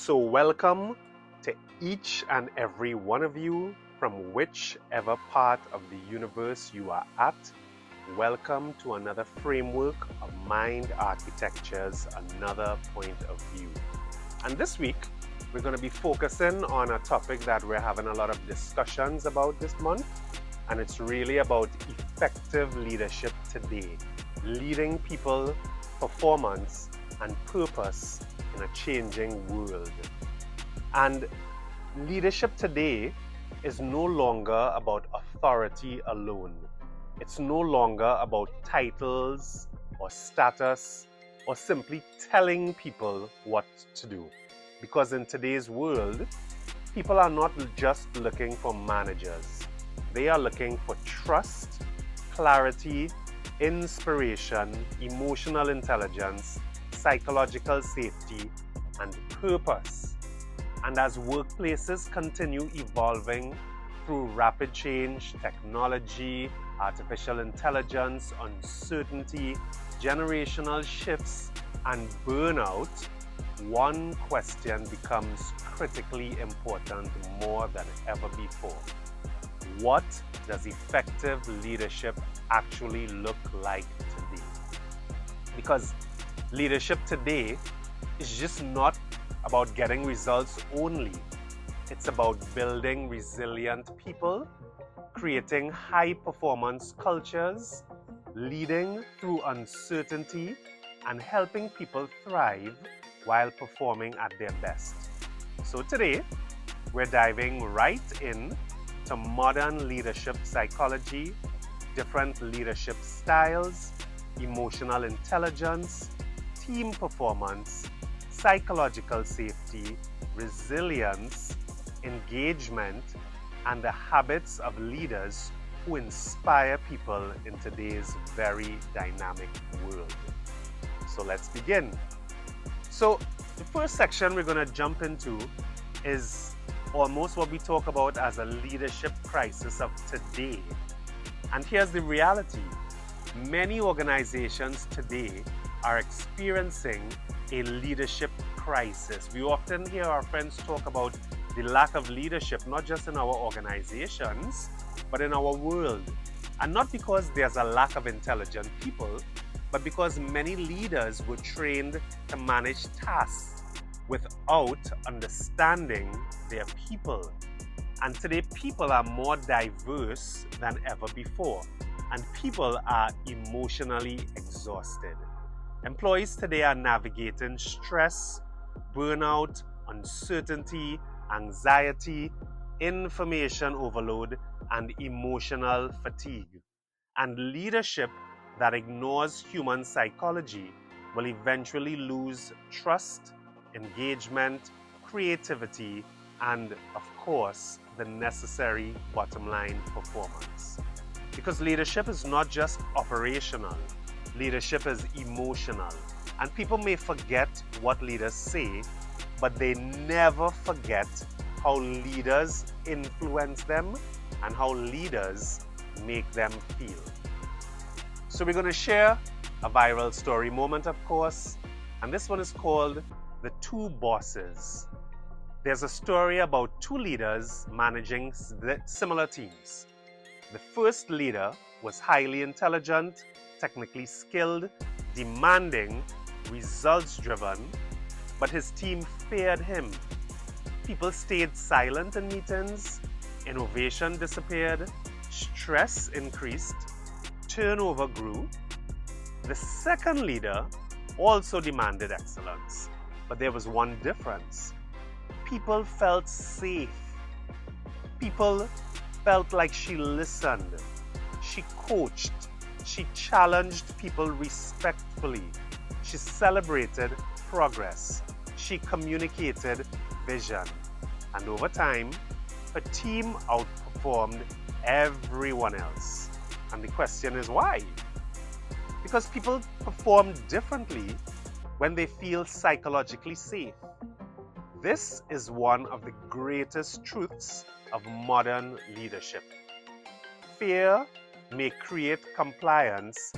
So welcome to each and every one of you from whichever part of the universe you are at. Welcome to another framework of Mind Architecture's Another Point of View. And this week, we're going to be focusing on a topic that we're having a lot of discussions about this month, and it's really about effective leadership today, leading people, performance, and purpose in a changing world. And leadership today is no longer about authority alone. It's no longer about titles or status or simply telling people what to do. Because in today's world, people are not just looking for managers. They are looking for trust, clarity, inspiration, emotional intelligence, psychological safety, and purpose. And as workplaces continue evolving through rapid change, technology, artificial intelligence, uncertainty, generational shifts, and burnout, one question becomes critically important more than ever before. What does effective leadership actually look like today? Because leadership today is just not about getting results only. It's about building resilient people, creating high-performance cultures, leading through uncertainty, and helping people thrive while performing at their best. So today, we're diving right in to modern leadership psychology, different leadership styles, emotional intelligence, team performance, psychological safety, resilience, engagement, and the habits of leaders who inspire people in today's very dynamic world. So let's begin. So the first section we're going to jump into is almost what we talk about as a leadership crisis of today. And here's the reality. Many organizations today are experiencing a leadership crisis. We often hear our friends talk about the lack of leadership, not just in our organizations, but in our world. And not because there's a lack of intelligent people, but because many leaders were trained to manage tasks without understanding their people. And today, people are more diverse than ever before, and people are emotionally exhausted. Employees today are navigating stress, burnout, uncertainty, anxiety, information overload, and emotional fatigue. And leadership that ignores human psychology will eventually lose trust, engagement, creativity, and, of course, the necessary bottom line performance. Because leadership is not just operational. Leadership is emotional, and people may forget what leaders say, but they never forget how leaders influence them and how leaders make them feel. So we're going to share a viral story moment, of course, and this one is called The Two Bosses. There's a story about two leaders managing similar teams. The first leader was highly intelligent, technically skilled, demanding, results-driven, but his team feared him. People stayed silent in meetings, innovation disappeared, stress increased, turnover grew. The second leader also demanded excellence, but there was one difference. People felt safe. People felt like she listened, she coached, she challenged people respectfully. She celebrated progress. She communicated vision. And over time, her team outperformed everyone else. And the question is why? Because people perform differently when they feel psychologically safe. This is one of the greatest truths of modern leadership. Fear may create compliance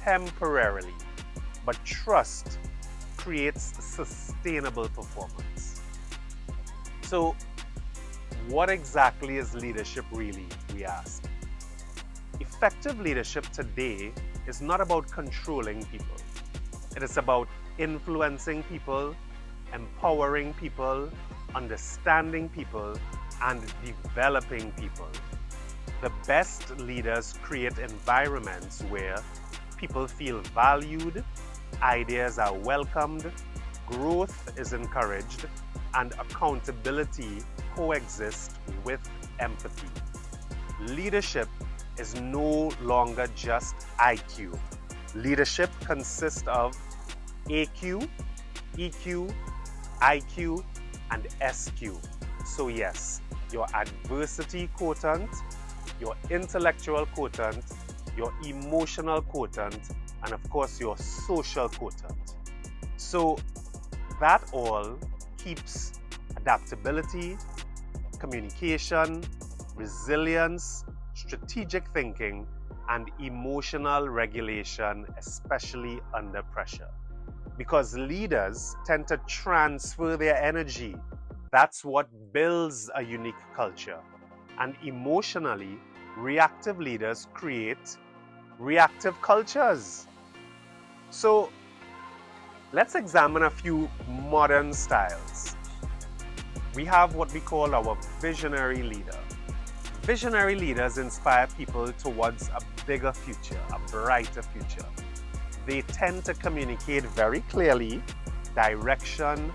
temporarily, but trust creates sustainable performance. So, what exactly is leadership really, we ask? Effective leadership today is not about controlling people. It is about influencing people, empowering people, understanding people, and developing people. The best leaders create environments where people feel valued, ideas are welcomed, growth is encouraged, and accountability coexists with empathy. Leadership is no longer just IQ. Leadership consists of AQ, EQ, IQ, and SQ. So yes, your adversity quotient, your intellectual quotient, your emotional quotient, and of course your social quotient. So that all keeps adaptability, communication, resilience, strategic thinking, and emotional regulation, especially under pressure. Because leaders tend to transfer their energy. That's what builds a unique culture. And emotionally, reactive leaders create reactive cultures. So let's examine a few modern styles. We have what we call our visionary leader. Visionary leaders inspire people towards a bigger future, a brighter future. They tend to communicate very clearly direction,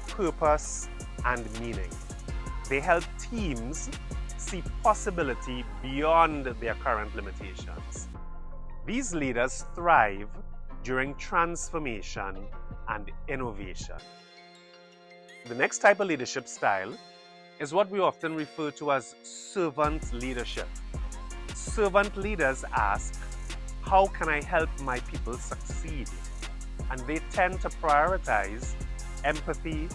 purpose, and meaning. They help teams see possibility beyond their current limitations. These leaders thrive during transformation and innovation. The next type of leadership style is what we often refer to as servant leadership. Servant leaders ask, how can I help my people succeed? And they tend to prioritize empathy,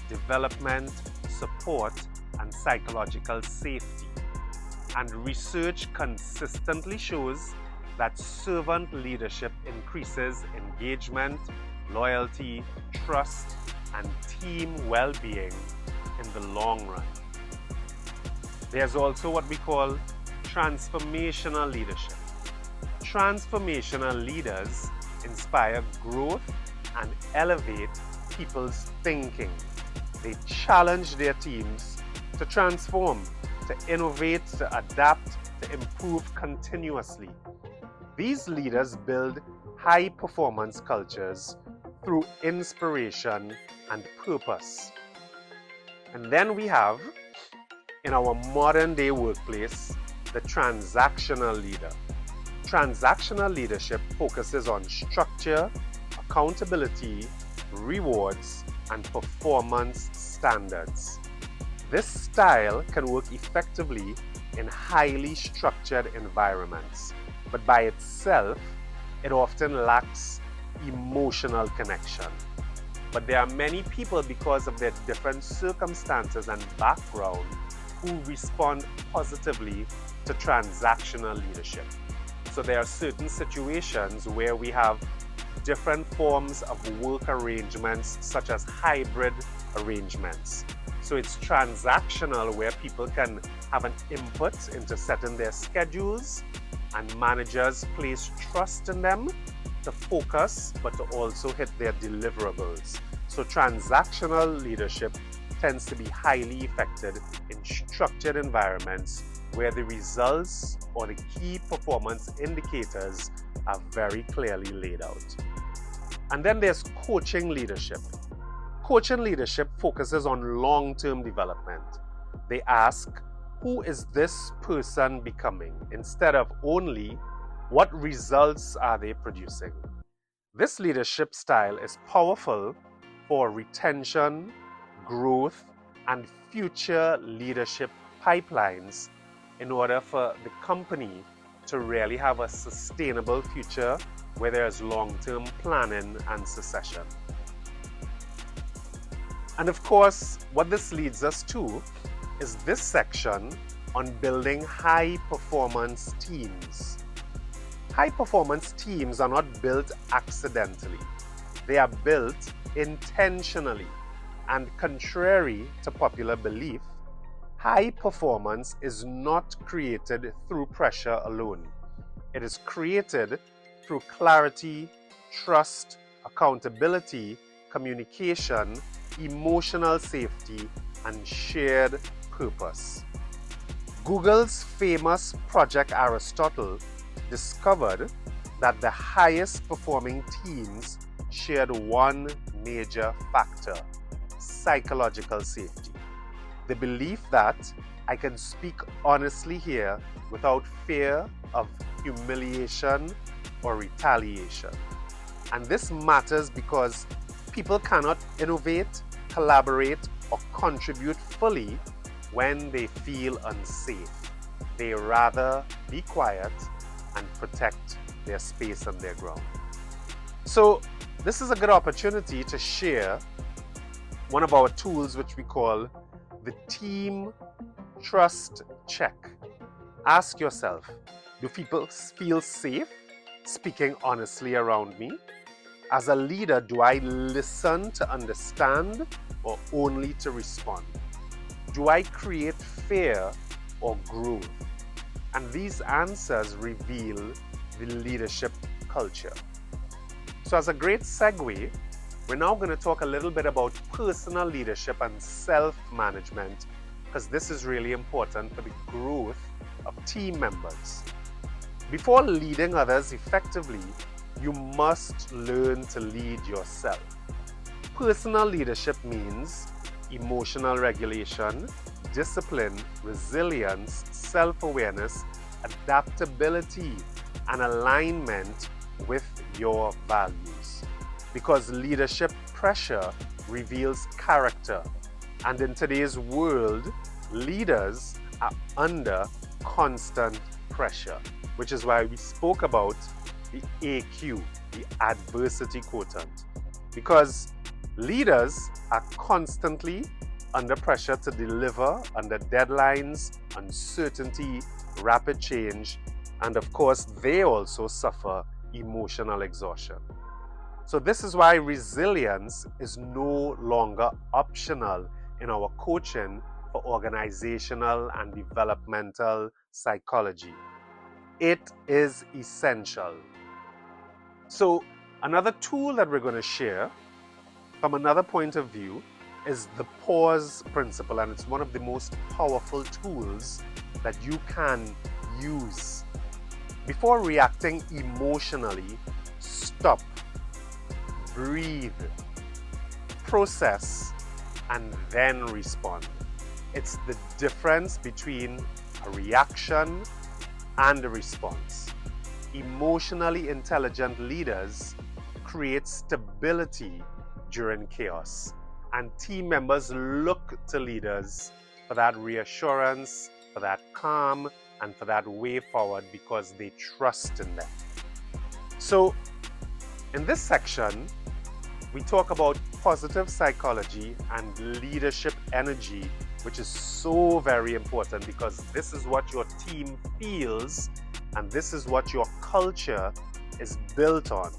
development, support, and psychological safety. And research consistently shows that servant leadership increases engagement, loyalty, trust, and team well-being in the long run. There's also what we call transformational leadership. Transformational leaders inspire growth and elevate people's thinking. They challenge their teams to transform, to innovate, to adapt, to improve continuously. These leaders build high-performance cultures through inspiration and purpose. And then we have, in our modern-day workplace, the transactional leader. Transactional leadership focuses on structure, accountability, rewards, and performance standards. This style can work effectively in highly structured environments, but by itself, it often lacks emotional connection. But there are many people, because of their different circumstances and background, who respond positively to transactional leadership. So there are certain situations where we have different forms of work arrangements, such as hybrid arrangements. So it's transactional, where people can have an input into setting their schedules, and managers place trust in them to focus, but to also hit their deliverables. So transactional leadership tends to be highly effective in structured environments where the results or the key performance indicators are very clearly laid out. And then there's coaching leadership. Coaching leadership focuses on long-term development. They ask, who is this person becoming, instead of only what results are they producing. This leadership style is powerful for retention, growth, and future leadership pipelines in order for the company to really have a sustainable future where there's long-term planning and succession. And of course, what this leads us to is this section on building high-performance teams. High-performance teams are not built accidentally. They are built intentionally. And contrary to popular belief, high performance is not created through pressure alone. It is created through clarity, trust, accountability, communication, emotional safety, and shared purpose. Google's famous Project Aristotle discovered that the highest performing teams shared one major factor: psychological safety. The belief that I can speak honestly here without fear of humiliation or retaliation. And this matters because people cannot innovate, collaborate, or contribute fully when they feel unsafe. They rather be quiet and protect their space and their ground. So this is a good opportunity to share one of our tools, which we call the Team Trust Check. Ask yourself, do people feel safe speaking honestly around me? As a leader, do I listen to understand or only to respond? Do I create fear or growth? And these answers reveal the leadership culture. So as a great segue, we're now going to talk a little bit about personal leadership and self-management, because this is really important for the growth of team members. Before leading others effectively, you must learn to lead yourself. Personal leadership means emotional regulation, discipline, resilience, self-awareness, adaptability, and alignment with your values. Because leadership pressure reveals character, and in today's world, leaders are under constant pressure, which is why we spoke about the AQ, the adversity quotient, because leaders are constantly under pressure to deliver under deadlines, uncertainty, rapid change, and of course, they also suffer emotional exhaustion. So this is why resilience is no longer optional in our coaching for organizational and developmental psychology. It is essential. So another tool that we're going to share from another point of view is the pause principle, and it's one of the most powerful tools that you can use. Before reacting emotionally, stop, breathe, process, and then respond. It's the difference between a reaction and a response. Emotionally intelligent leaders create stability during chaos, and team members look to leaders for that reassurance, for that calm, and for that way forward because they trust in them. So in this section, we talk about positive psychology and leadership energy, which is so very important because this is what your team feels and this is what your culture is built on.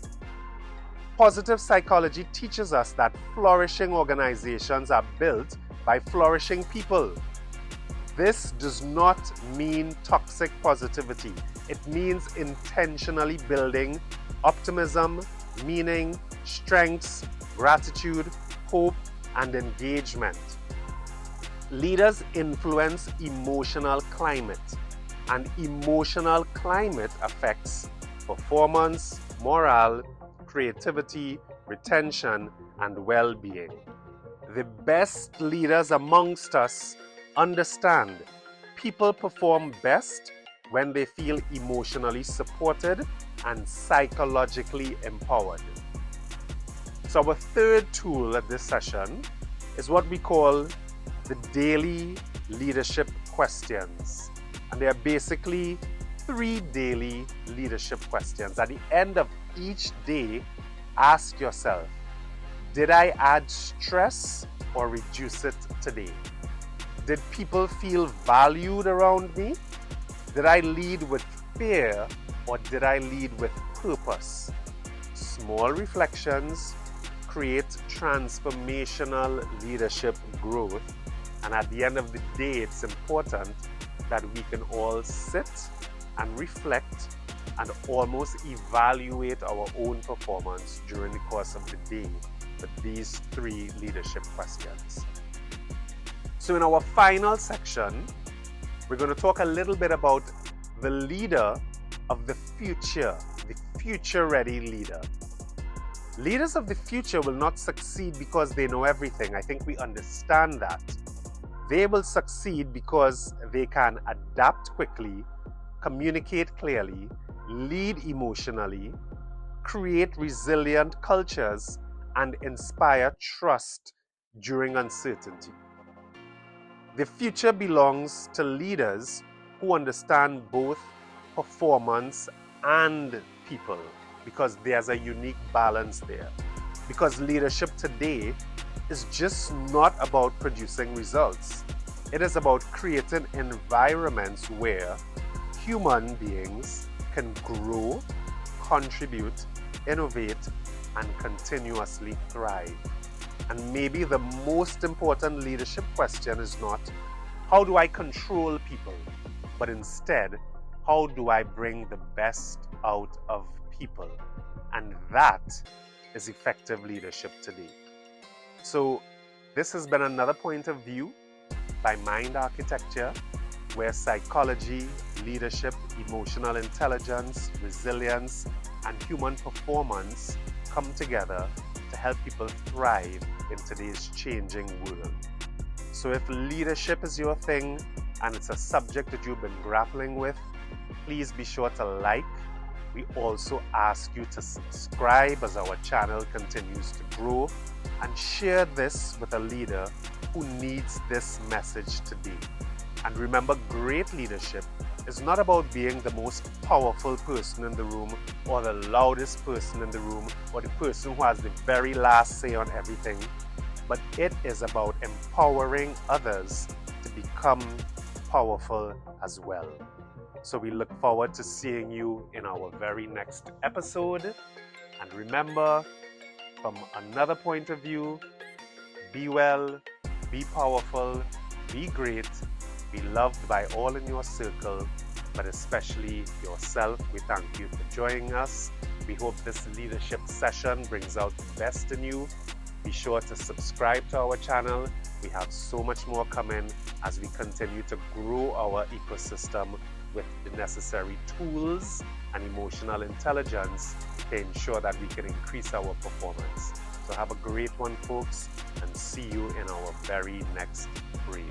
Positive psychology teaches us that flourishing organizations are built by flourishing people. This does not mean toxic positivity. It means intentionally building optimism, meaning, strengths, gratitude, hope, and engagement. Leaders influence emotional climate, and emotional climate affects performance, morale, creativity, retention, and well-being. The best leaders amongst us understand people perform best when they feel emotionally supported and psychologically empowered. So our third tool at this session is what we call the daily leadership questions. And they are basically 3 daily leadership questions. At the end of each day, ask yourself, did I add stress or reduce it today? Did people feel valued around me? Did I lead with fear or did I lead with purpose? Small reflections create transformational leadership growth. And at the end of the day, it's important that we can all sit and reflect and almost evaluate our own performance during the course of the day with these 3 leadership questions. So in our final section, we're going to talk a little bit about the leader of the future-ready leader. Leaders of the future will not succeed because they know everything. I think we understand that. They will succeed because they can adapt quickly, communicate clearly, lead emotionally, create resilient cultures, and inspire trust during uncertainty. The future belongs to leaders who understand both performance and people, because there's a unique balance there. Because leadership today is just not about producing results. It is about creating environments where human beings can grow, contribute, innovate, and continuously thrive. And maybe the most important leadership question is not, how do I control people? But instead, how do I bring the best out of people? And that is effective leadership today. So this has been another point of view by Mind Architecture, where psychology, leadership, emotional intelligence, resilience, and human performance come together to help people thrive in today's changing world. So if leadership is your thing and it's a subject that you've been grappling with, please be sure to like. We also ask you to subscribe as our channel continues to grow, and share this with a leader who needs this message today. And remember, great leadership is not about being the most powerful person in the room, or the loudest person in the room, or the person who has the very last say on everything, but it is about empowering others to become powerful as well. So we look forward to seeing you in our very next episode. And remember, from another point of view, be well, be powerful, be great, be loved by all in your circle, but especially yourself. We thank you for joining us. We hope this leadership session brings out the best in you. Be sure to subscribe to our channel. We have so much more coming as we continue to grow our ecosystem with the necessary tools and emotional intelligence to ensure that we can increase our performance. So have a great one, folks, and see you in our very next frame.